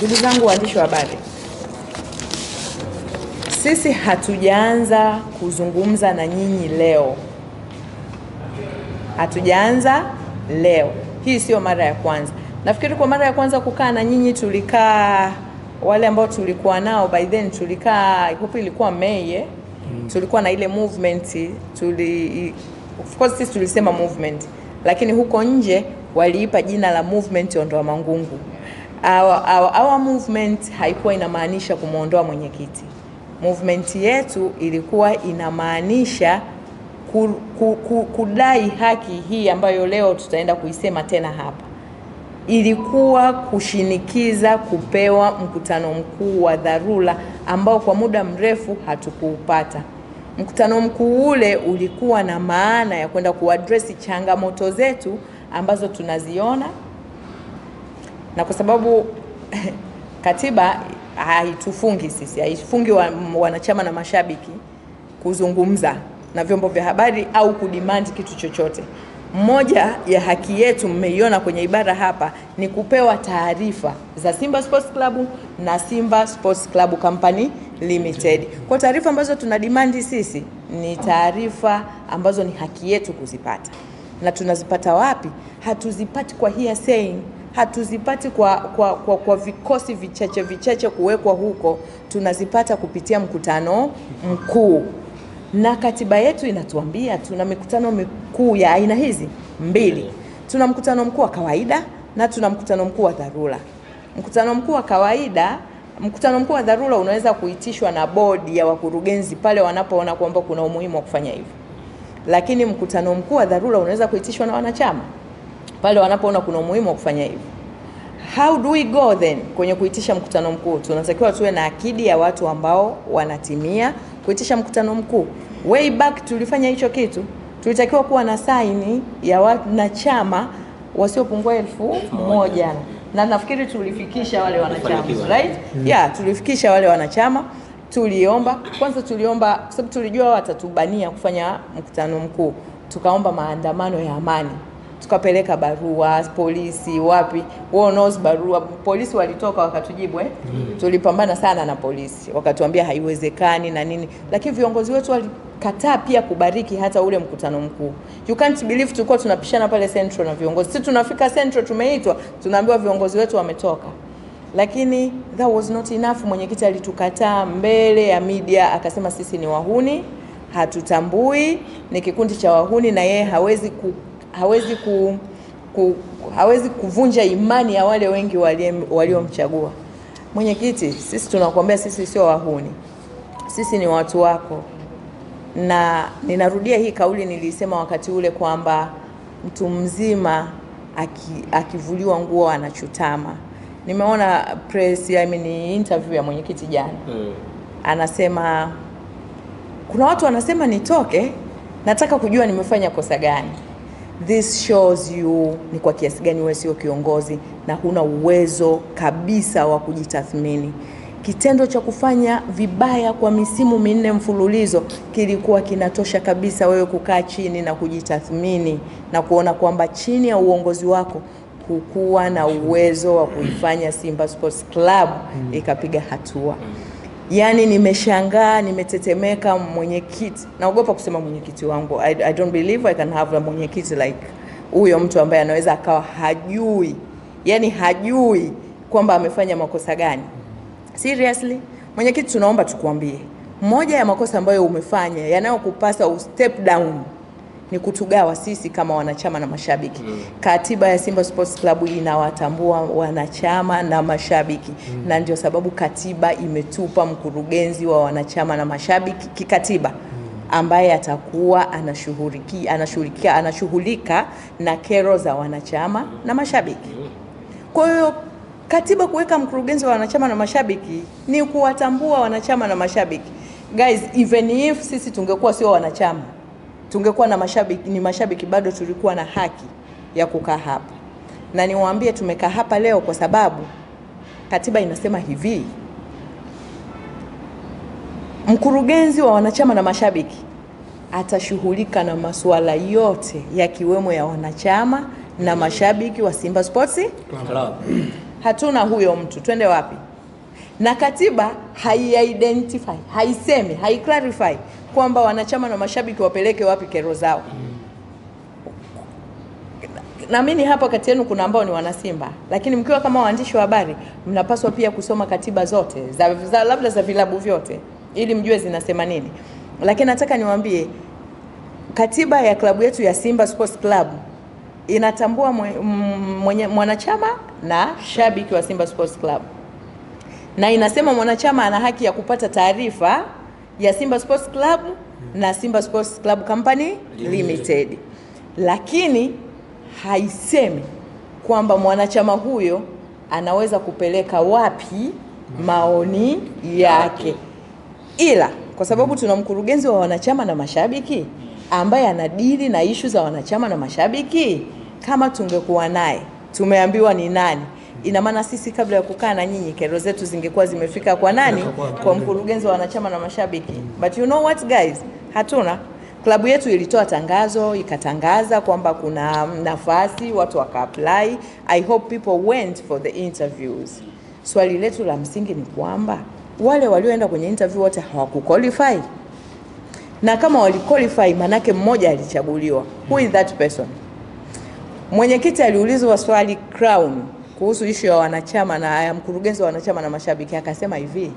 Ndugu zangu waandishi wa habari, sisi hatujaanza kuzungumza na nyinyi leo. Hatujaanza leo. Hii sio mara ya kwanza. Nafikiri kwa mara ya kwanza kukaa na nyinyi tulikaa, wale ambao tulikuwa nao by then tulikaa, hope ilikuwa Mei, tulikuwa na ile movement, of course sisi tulisema movement, lakini huko nje waliipa jina la movement Ondoa Mangungu. Our movement haikuwa inamaanisha kumuondoa mwenyekiti. Movement yetu ilikuwa inamaanisha kudai haki hii ambayo leo tutaenda kuisema tena hapa. Ilikuwa kushinikiza kupewa mkutano mkuu wa dharura ambao kwa muda mrefu hatukuupata. Mkutano mkuu ule ulikuwa na maana ya kwenda kuaddress changamoto zetu ambazo tunaziona, na kwa sababu katiba haitufungi sisi, haifungi wanachama na mashabiki kuzungumza na vyombo vya habari au kudemand kitu chochote. Mmoja ya haki yetu mmeiona kwenye ibara hapa ni kupewa taarifa za Simba Sports Club na Simba Sports Club Company Limited. Kwa taarifa ambazo tunadimandi sisi ni taarifa ambazo ni haki yetu kuzipata. Na tunazipata wapi? Hatuzipati kwa hearsay, hatuzipati kwa vikosi vichache kuwekwa huko. Tunazipata kupitia mkutano mkuu. Na katiba yetu inatuambia tuna mikutano mikuu ya aina hizi mbili. Tuna mkutano mkuu wa kawaida na tuna mkutano mkuu wa dharura. Mkutano mkuu wa kawaida, mkutano mkuu wa dharura unaweza kuitishwa na bodi ya wakurugenzi pale wanapoona kwamba kuna umuhimu wa kufanya hivyo. Lakini mkutano mkuu wa dharura unaweza kuitishwa na wanachama pale wanapoona kuna umuhimu wa kufanya hivyo. How do we go then kwenye kuitisha mkutano mkuu? Tunatakiwa tuwe na akidi ya watu ambao wanatimia kuitisha mkutano mkuu. Way back tulifanya hicho kitu. Tulitakiwa kuwa na saini ya wanachama wasiopungua 1,000. Na nafikiri tulifikisha wale wanachama, right? Yeah, tulifikisha wale wanachama. Tuliomba, kwanza tuliomba kwa sababu tulijua watatubania kufanya mkutano mkuu. Tukaomba maandamano ya amani. Tukapeleka barua polisi wapi, wao knows barua, polisi walitoka wakatujibu tulipambana sana na polisi, wakatuambia haiwezekani na nini, lakini viongozi wetu walikataa pia kubariki hata ule mkutano mkuu. You can't believe tulikuwa tunapishana pale Central na viongozi. Sisi tunafika Central tumeitwa, tunaambiwa viongozi wetu wametoka. Lakini that was not enough. Mwenyekiti alitukataa mbele ya media, akasema sisi ni wahuni, hatutambui, ni kikundi cha wahuni na yeye hawezi kuvunja imani ya wale wengi waliomchagua. Mwenyekiti, sisi tunakuambia sisi sio wahuni. Sisi ni watu wako. Na ninarudia hii kauli nilisema wakati ule kwamba mtu mzima akivuliwa nguo anachutama. Nimeona press, interview ya mwenyekiti jana. Anasema kuna watu wanasema nitoke, nataka kujua nimefanya kosa gani. This shows you ni kwa kiasi gani wewe sio kiongozi na huna uwezo kabisa wa kujitathmini. Kitendo cha kufanya vibaya kwa misimu 4 mfululizo kilikuwa kinatosha kabisa wewe kukaa chini na kujitathmini na kuona kwamba chini ya uongozi wako kukuwa na uwezo wa kuifanya Simba Sports Club ikapiga hatua. Yani nimeshangaa, nimetetemeka. Mwenyekiti, naogopa kusema mwenyekiti wangu. I don't believe I can have a mwenyekiti like huyo, mtu ambaye anaweza akawa hajui, yani hajui kwamba amefanya makosa gani. Seriously, mwenyekiti, tunaomba tukuambie, moja ya makosa ambayo umefanya yanayokupasa step down ni kutugawa sisi kama wanachama na mashabiki. Katiba ya Simba Sports Club inawatambua wanachama na mashabiki. Na ndio sababu katiba imetupa mkurugenzi wa wanachama na mashabiki kikatiba ambaye atakuwa anashughulika na kero za wanachama na mashabiki. Kwa hiyo katiba kuweka mkurugenzi wa wanachama na mashabiki ni kuwatambua wanachama na mashabiki. Guys, even if sisi tungekuwa sio wanachama, tungekuwa na mashabiki bado tulikuwa na haki ya kukaa hapa. Na niwaambie tumekaa hapa leo kwa sababu katiba inasema hivi: mkurugenzi wa wanachama na mashabiki atashughulika na masuala yote yakiwemo ya wanachama na mashabiki wa Simba Sports Club. hatuna huyo mtu, twende wapi? Na katiba hai-identify, haisemi, hai-clarify kwamba wanachama na mashabiki wapeleke wapi kero zao. Naamini hapa kati yenu kuna ambao ni wana Simba, lakini mkiwa kama waandishi wa habari mnapaswa pia kusoma katiba zote labda za vilabu vyote ili mjue zinasema nini. Lakini nataka niwaambie katiba ya klabu yetu ya Simba Sports Club inatambua mwanachama na shabiki wa Simba Sports Club. Na inasema mwanachama ana haki ya kupata taarifa ya Simba Sports Club na Simba Sports Club Company Limited. Lakini haisemi kwamba mwanachama huyo anaweza kupeleka wapi maoni yake. Ila kwa sababu tuna mkurugenzi wa wanachama na mashabiki ambaye anadili na issue za wanachama na mashabiki, kama tungekuwa naye, tumeambiwa ni nani, ina maana sisi kabla ya kukaa na nyinyi kero zetu zingekuwa zimefika kwa nani? Kwa mkurugenzi wa wanachama na mashabiki. But you know what guys, hatuna. Klabu yetu ilitoa tangazo, ikatangaza kwamba kuna nafasi, watu waka-apply. I hope people went for the interviews. Swali letu la msingi ni kwamba wale walioenda kwenye interview wote hawakuqualify. Na kama waliqualify manake mmoja alichaguliwa. Who is that person? Mwenyekiti aliulizwa swali Crown kuhusu issue ya wanachama na mkurugenzi wa wanachama na mashabiki, akasema hivi,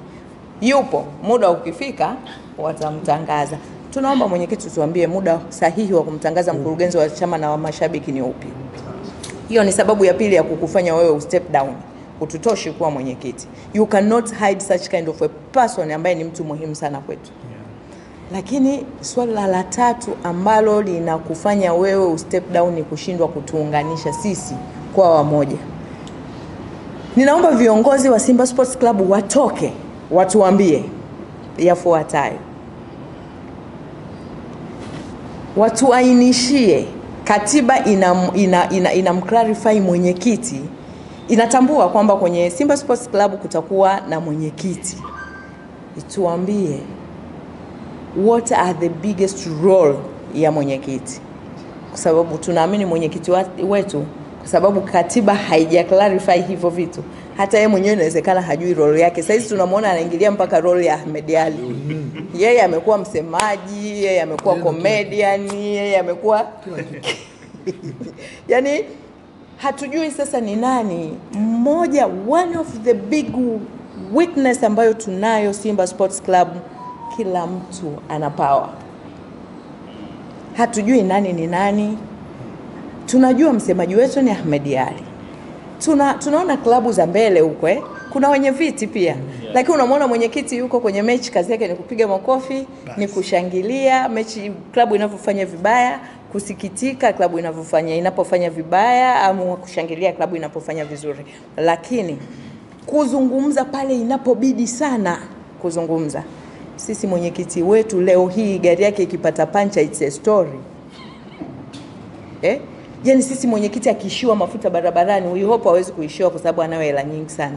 yupo, muda ukifika watamtangaza. Tunaomba mwenyekiti tuambie muda sahihi wa kumtangaza mkurugenzi wa chama na mashabiki ni upi. Hiyo ni sababu ya pili ya kukufanya wewe step down. Kututoshi kuwa mwenyekiti. You cannot hide such kind of a person ambaye ni mtu muhimu sana kwetu. Lakini swala la tatu ambalo linakufanya wewe step down ni kushindwa kutuunganisha sisi kwa wamoja. Ninaomba viongozi wa Simba Sports Club watoke, watuambie yafuatayo. Watuainishie katiba inamclarify mwenyekiti. Inatambua kwamba kwenye Simba Sports Club kutakuwa na mwenyekiti. Ituambie what are the biggest role ya mwenyekiti. Kwa sababu tunaamini mwenyekiti wetu, kwa sababu katiba haija clarify hivyo vitu. Hata yeye mwenyewe inawezekana hajui role yake. Sasa hizi tunamuona anaingilia mpaka role ya Ahmed Ali. Yeye amekuwa msemaji, yeye amekuwa comedian, yeye amekuwa yani hatujui sasa ni nani. Mmoja, one of the big weakness ambayo tunayo Simba Sports Club, kila mtu ana power. Hatujui nani ni nani. Tunajua msemaji wetu ni Ahmed Ali. Tunaona klabu za mbele huko kuna wenye viti pia. Lakini unamwona mwenyekiti yuko kwenye mechi, kazi yake ni kupiga makofi, ni kushangilia mechi klabu inavyofanya vibaya, kusikitika klabu inapofanya vibaya, au kushangilia klabu inapofanya vizuri. Lakini kuzungumza pale inapobidi sana kuzungumza. Sisi mwenyekiti wetu leo hii gari yake ikipata pancha, it's a story. Yani sisi mwenyekiti akishiwa mafuta barabarani, we hope hawezi kuishiwa kwa sababu anayo hela nyingi sana.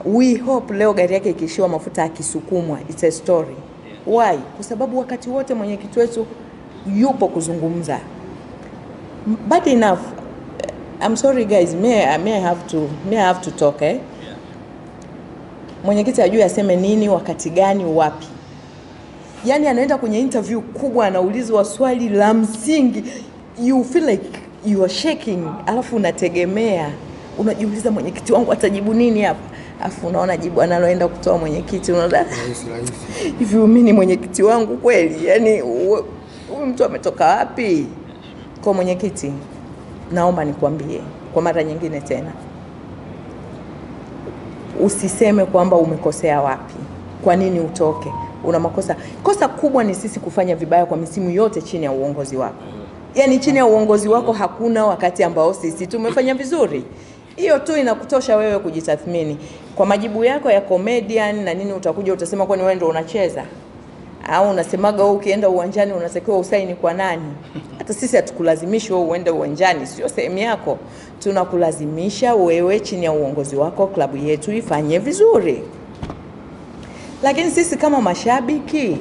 We hope leo gari yake ikishiwa mafuta akisukumwa, it's a story. Why? Kwa sababu wakati wote mwenyekiti wetu yupo kuzungumza. But enough. I'm sorry guys, may I have to talk Mwenyekiti ajue aseme nini, wakati gani, wapi. Yani anaenda kwenye interview kubwa, anaulizwa swali la msingi, you feel like you are shaking, alafu unategemea, unajiuliza mwenyekiti wangu atajibu nini hapa? Alafu unaona jibu analoenda kutoa mwenyekiti, unaona hivi mimi mwenyekiti wangu kweli? Yani huyu mtu ametoka wapi? Kwa mwenyekiti, naomba nikwambie kwa mara nyingine tena, usiseme kwamba umekosea wapi. Kwa nini utoke? Una makosa. Kosa kubwa ni sisi kufanya vibaya kwa misimu yote chini ya uongozi wako. Yani chini ya uongozi wako hakuna wakati ambao sisi tumefanya vizuri. Hiyo tu inakutosha wewe kujitathmini. Kwa majibu yako ya comedian na nini utakuja utasema kwani wewe ndio unacheza? Au unasemaga wewe ukienda uwanjani unatakiwa usaini kwa nani? Hata sisi hatukulazimishi wewe uende uwanjani, sio sehemu yako. Tunakulazimisha wewe chini ya uongozi wako klabu yetu ifanye vizuri. Lakini sisi kama mashabiki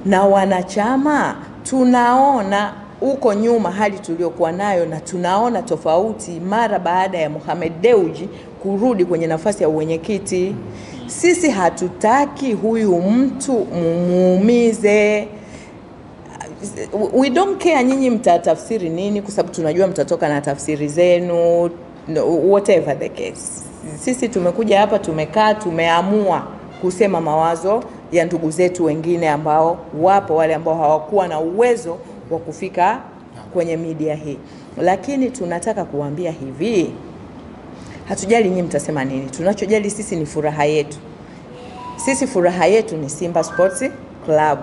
na wanachama tunaona uko nyuma hali tuliokuwa nayo, na tunaona tofauti mara baada ya Mohamed Dewji kurudi kwenye nafasi ya uwenyekiti. Sisi hatutaki huyu mtu muumize. We don't care nyinyi mtatafsiri nini, kwa sababu tunajua mtatoka na tafsiri zenu, whatever the case. Sisi tumekuja hapa, tumekaa, tumeamua kusema mawazo ya ndugu zetu wengine ambao wapo, wale ambao hawakuwa na uwezo wa kufika kwenye media hii. Lakini tunataka kuambia hivi, hatujali nyinyi mtasema nini. Tunachojali sisi ni furaha yetu. Sisi furaha yetu ni Simba Sports Club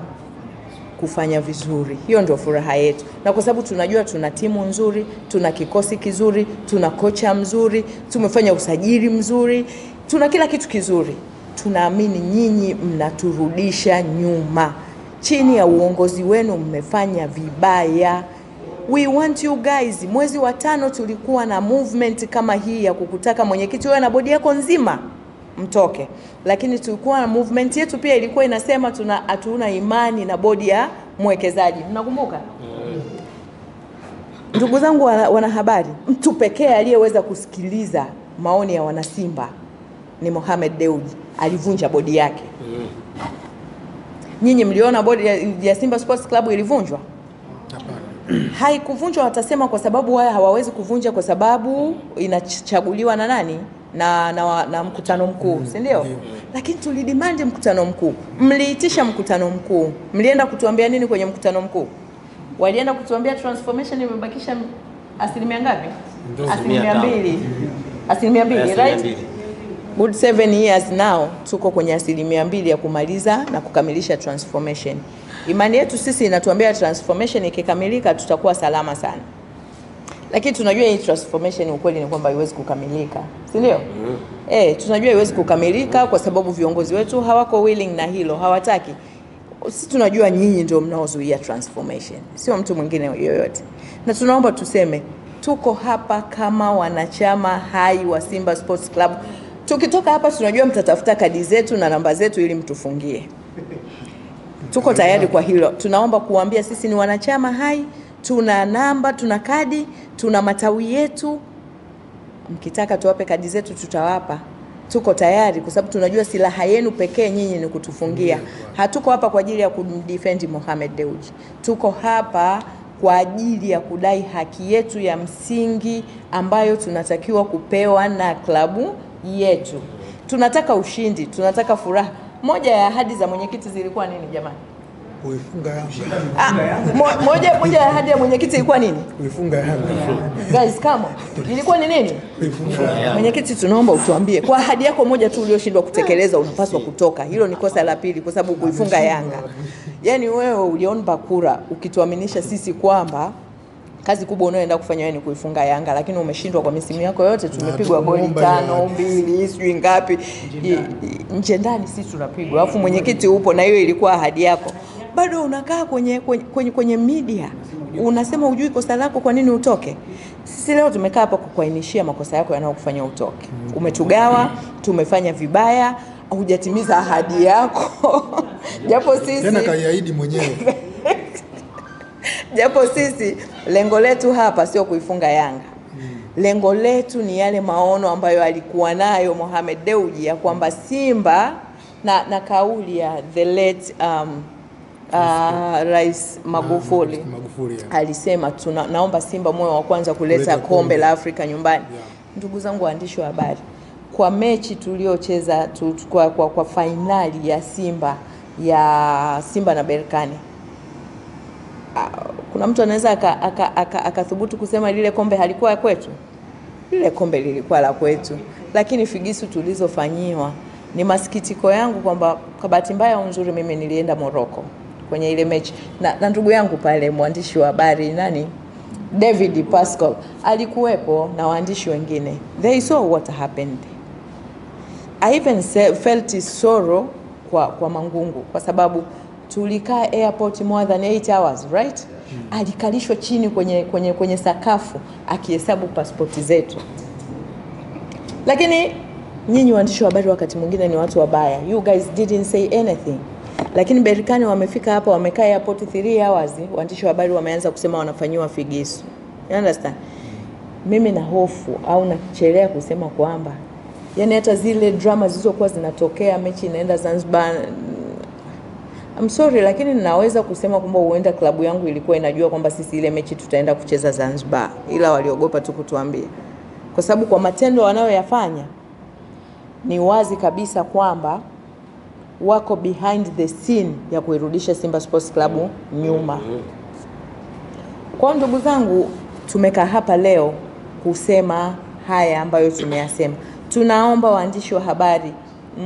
kufanya vizuri. Hiyo ndio furaha yetu. Na kwa sababu tunajua tuna timu nzuri, tuna kikosi kizuri, tuna kocha mzuri, tumefanya usajili mzuri, tuna kila kitu kizuri. Tunaamini nyinyi mnaturudisha nyuma. Chini ya uongozi wenu mmefanya vibaya. We want you guys. Mwezi wa 5 tulikuwa na movement kama hii ya kukutaka mwenyekiti wewe na bodi yako nzima mtoke. Lakini tulikuwa na movement yetu pia ilikuwa inasema hatuna imani na bodi ya mwekezaji. Mnakumbuka? Ndugu zangu wanahabari, mtu pekee aliyeweza kusikiliza maoni ya wanasimba ni Mohamed Dewji. Alivunja bodi yake. Nyinyi mliona bodi ya Simba Sports Club ilivunjwa? Haikuvunjwa. Watasema kwa sababu wao hawawezi kuvunja kwa sababu inachaguliwa na nani? Na mkutano mkuu, si ndio? Lakini tulidemand mkutano mkuu. Mliitisha mkutano mkuu. Mlienda kutuambia nini kwenye mkutano mkuu? Walienda kutuambia transformation imebakisha asilimia ngapi? 2%. 2%, right? Good 7 years now tuko kwenye 2% ya kumaliza na kukamilisha transformation. Imani yetu sisi inatuambia transformation ikikamilika tutakuwa salama sana. Lakini tunajua hii transformation ukweli ni kwamba haiwezi kukamilika, si ndio? Tunajua haiwezi kukamilika kwa sababu viongozi wetu hawako willing na hilo, hawataki. Sisi tunajua nyinyi ndio mnaozuia transformation, sio mtu mwingine yoyote. Na tunaomba tuseme tuko hapa kama wanachama hai wa Simba Sports Club. Tukitoka hapa tunajua mtatafuta kadi zetu na namba zetu ili mtufungie. Tuko tayari kwa hilo. Tunaomba kuambia sisi ni wanachama hai, tuna namba, tuna kadi, tuna matawi yetu. Mkitaka tuwape kadi zetu tutawapa. Tuko tayari kwa sababu tunajua silaha yenu pekee nyinyi ni kutufungia. Hatuko hapa kwa ajili ya kumdefend Mohamed Dewji. Tuko hapa kwa ajili ya kudai haki yetu ya msingi ambayo tunatakiwa kupewa na klabu yetu. Tunataka ushindi, tunataka furaha. Moja ya ahadi za mwenyekiti zilikuwa nini jamani? Kuifunga Yanga. Moja ya ahadi ya mwenyekiti ilikuwa nini? Kuifunga Yanga. Guys, come on. Ilikuwa ni nini? Mwenyekiti, tunaomba utuambie. Kwa ahadi yako moja tu ulioshindwa kutekeleza unapaswa kutoka. Hilo ni kosa la pili kwa sababu kuifunga Yanga. Yaani wewe uliomba kura ukituaminisha sisi kwamba kazi kubwa unayoenda kufanya wewe ni kuifunga Yanga, lakini umeshindwa kwa misimu yako yote. Tumepigwa goli 5-2 sijui ngapi nje ndani, sisi tunapigwa. Alafu mwenyekiti upo na hiyo ilikuwa ahadi yako. Bado unakaa kwenye media unasema hujui kosa lako, kwa nini utoke? Sisi leo tumekaa hapa kukuainishia makosa yako yanayokufanya utoke. Umetugawa, tumefanya vibaya, hujatimiza ahadi yako. Japo sisi tena kaiahidi mwenyewe. Japo sisi lengo letu hapa sio kuifunga Yanga. Lengo letu ni yale maono ambayo alikuwa nayo Mohamed Dewji ya kwamba Simba na kauli ya the late Rais Magufuli alisema naomba Simba moyo wa kwanza kuleta kombe la Afrika nyumbani. Ndugu zangu waandishi wa habari, kwa mechi tuliocheza kwa finali ya Simba na Berkane, kuna mtu anaweza akathubutu kusema lile kombe halikuwa kwetu? Lile kombe lilikuwa la kwetu, lakini figisu tulizofanyiwa. Ni masikitiko yangu kwamba kwa bahati mbaya au nzuri mimi nilienda Morocco kwenye ile mechi na ndugu yangu pale mwandishi wa habari David Pascal alikuwepo na waandishi wengine. They saw what happened. I even felt sorrow kwa Mangungu kwa sababu tulikaa airport more than 8 hours, right? Alikalishwa chini kwenye sakafu akihesabu pasipoti zetu. Lakini nyinyi waandishi wa habari wakati mwingine ni watu wabaya. You guys didn't say anything. Lakini Berkane wamefika hapa, wamekaa airport 3 hours, waandishi wa habari wameanza kusema wanafanywa figisu. You understand? Mimi na hofu au nachelea kusema kwamba yani hata zile drama zilizokuwa zinatokea mechi inaenda Zanzibar, I'm sorry, lakini ninaweza kusema kwamba huenda klabu yangu ilikuwa inajua kwamba sisi ile mechi tutaenda kucheza Zanzibar, ila waliogopa tu kutuambia. Kwa sababu kwa matendo wanayoyafanya ni wazi kabisa kwamba wako behind the scene ya kuirudisha Simba Sports Club nyuma. Kwa ndugu zangu, tumekaa hapa leo kusema haya ambayo tumeyasema. Tunaomba waandishi wa habari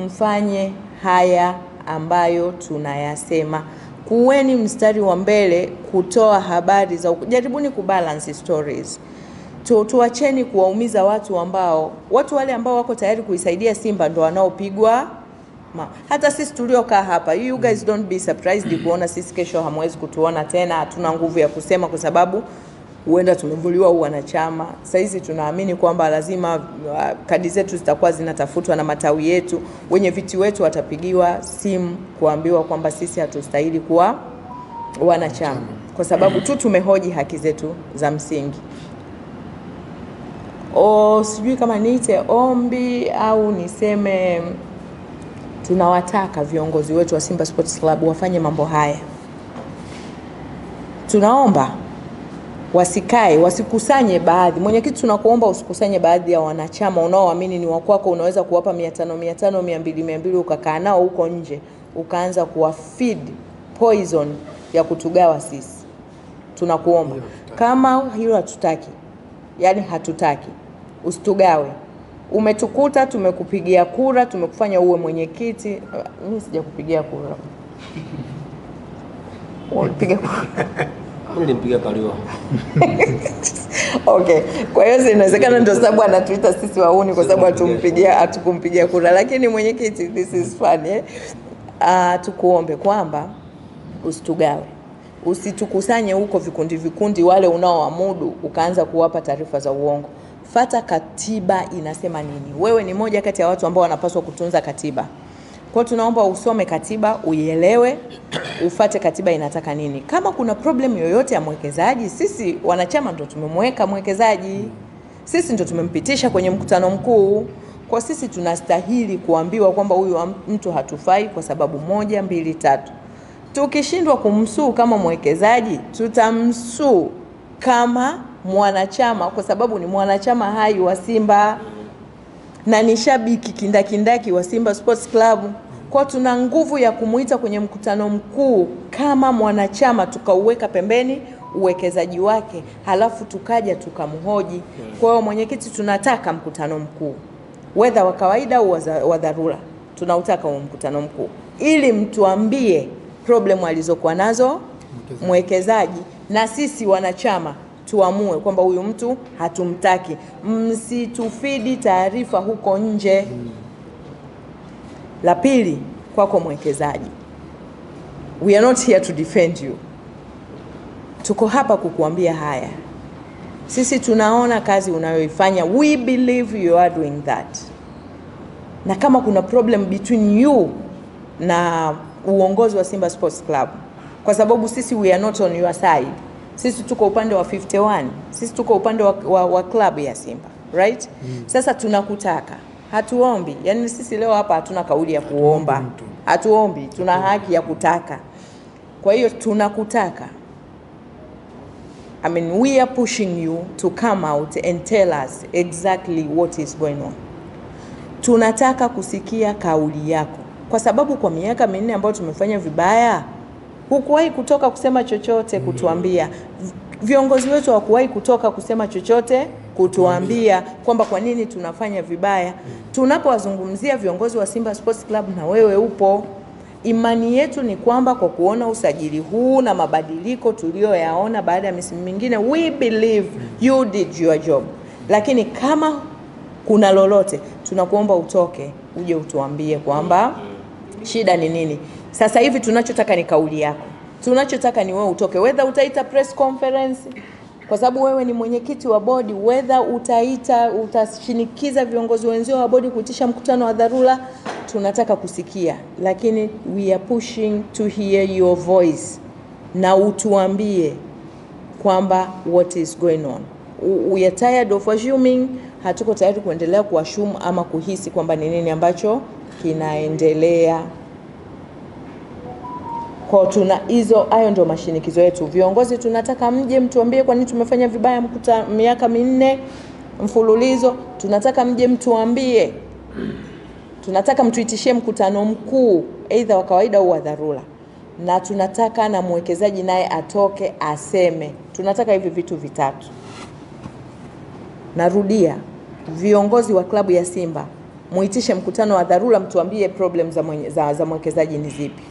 mfanye haya ambayo tunayasema. Kuweni mstari wa mbele kutoa habari za jaribuni kubalance stories. Tuacheni kuwaumiza watu wale ambao wako tayari kuisaidia Simba ndo wanaopigwa. Hata sisi tuliokaa hapa, you guys don't be surprised kuona sisi kesho hamwezi kutuona tena, hatuna nguvu ya kusema kwa sababu huenda tumevuliwa wanachama. Sasa hizi tunaamini kwamba lazima kadi zetu zitakuwa zinatafutwa na matawi yetu, wenye viti wetu watapigiwa simu kuambiwa kwamba sisi hatustahili kuwa wanachama kwa sababu tu tumehoji haki zetu za msingi. Sijui kama niite ombi au niseme tunawataka viongozi wetu wa Simba Sports Club wafanye mambo haya. Tunaomba wasikusanye baadhi. Mwenyekiti, tunakuomba usikusanye baadhi ya wanachama unaoamini ni wakwako, unaweza kuwapa 500 200 ukakaa nao huko nje ukaanza kuwa feed poison ya kutugawa sisi. Tunakuomba kama hilo hatutaki, yani hatutaki, usitugawe. Umetukuta, tumekupigia kura, tumekufanya uwe mwenyekiti. Mimi sijakupigia kura. Ulipiga kura. Mimi nilimpiga Kaliwa. Okay. Kwa hiyo inawezekana ndio sababu anatuita sisi wauni kwa sababu hatukumpigia kura, lakini mwenyekiti, this is fun. Tukuombe kwamba usitugawe. Usitukusanye huko vikundi wale unaoamudu ukaanza kuwapa taarifa za uongo. Fata katiba inasema nini. Wewe ni moja kati ya watu ambao wanapaswa kutunza katiba. Kwa tunaomba usome katiba, uielewe, ufate katiba inataka nini. Kama kuna problem yoyote ya mwekezaji, sisi wanachama ndo tumemweka mwekezaji. Sisi ndo tumempitisha kwenye mkutano mkuu. Kwa sisi tunastahili kuambiwa kwamba huyu mtu hatufai kwa sababu 1, 2, 3. Tukishindwa kumsuu kama mwekezaji, tutamsuu kama mwanachama kwa sababu ni mwanachama hai wa Simba na ni shabiki kindakindaki wa Simba Sports Club. Kwa tuna nguvu ya kumuita kwenye mkutano mkuu kama mwanachama, tukauweka pembeni uwekezaji wake, halafu tukaja tukamhoji. Kwa hiyo mwenyekiti, tunataka mkutano mkuu, whether wa kawaida au wa dharura, tunautaka huo mkutano mkuu ili mtuambie problem alizokuwa nazo mwekezaji na sisi wanachama tuamue kwamba huyu mtu hatumtaki. Msitufidi taarifa huko nje. La pili, kwako mwekezaji, we are not here to defend you. Tuko hapa kukuambia haya. Sisi tunaona kazi unayoifanya, we believe you are doing that. Na kama kuna problem between you na uongozi wa Simba Sports Club, kwa sababu sisi we are not on your side. Sisi tuko upande wa 51. Sisi tuko upande wa club ya Simba, right? Sasa tunakutaka. Hatuombi. Yani sisi leo hapa hatuna kauli ya kuomba. Hatuombi, tuna haki ya kutaka. Kwa hiyo tunakutaka. I mean, we are pushing you to come out and tell us exactly what is going on. Tunataka kusikia kauli yako. Kwa sababu kwa miaka 4 ambayo tumefanya vibaya, hukuwahi kutoka kusema chochote kutuambia. Viongozi wetu hawakuwahi kutoka kusema chochote kutuambia kwamba kwa nini tunafanya vibaya. Tunapowazungumzia viongozi wa Simba Sports Club na wewe upo, imani yetu ni kwamba kwa kuona usajili huu na mabadiliko tulioyaona baada ya misimu mingine, we believe you did your job. Lakini kama kuna lolote, tunakuomba utoke, uje utuambie kwamba shida ni nini. Sasa hivi tunachotaka ni kauli yako. Tunachotaka ni wewe utoke, whether utaita press conference, kwa sababu wewe ni mwenyekiti wa bodi, whether utashinikiza viongozi wenzio wa bodi kuitisha mkutano wa dharura, tunataka kusikia, lakini we are pushing to hear your voice, na utuambie kwamba what is going on. We are tired of assuming, hatuko tayari kuendelea kuassume ama kuhisi kwamba ni nini ambacho kinaendelea. Kwa tuna hayo ndio mashinikizo yetu. Viongozi tunataka mje mtuambie kwa nini tumefanya vibaya miaka 4 mfululizo. Tunataka mje mtuambie. Tunataka mtuitishie mkutano mkuu aidha wa kawaida au wa dharura. Na tunataka na mwekezaji naye atoke aseme. Tunataka hivi vitu vitatu. Narudia, viongozi wa klabu ya Simba muitishe mkutano wa dharura, mtuambie problem za mwekezaji ni zipi.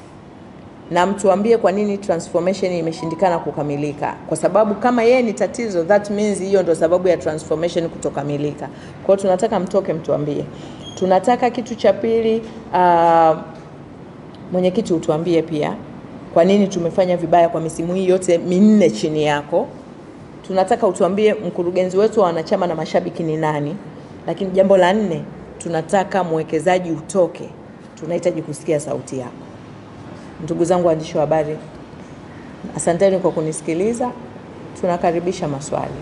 Na mtuambie kwa nini transformation imeshindikana kukamilika. Kwa sababu kama yeye ni tatizo, that means hiyo ndio sababu ya transformation kutokamilika. Kwa hiyo tunataka mtoke mtuambie. Tunataka kitu cha pili, mwenyekiti utuambie pia kwa nini tumefanya vibaya kwa misimu hii yote 4 chini yako. Tunataka utuambie mkurugenzi wetu wa wanachama na mashabiki ni nani. Lakini jambo la 4, tunataka mwekezaji utoke. Tunahitaji kusikia sauti yako. Ndugu zangu waandishi wa habari, asanteni kwa kunisikiliza. Tunakaribisha maswali.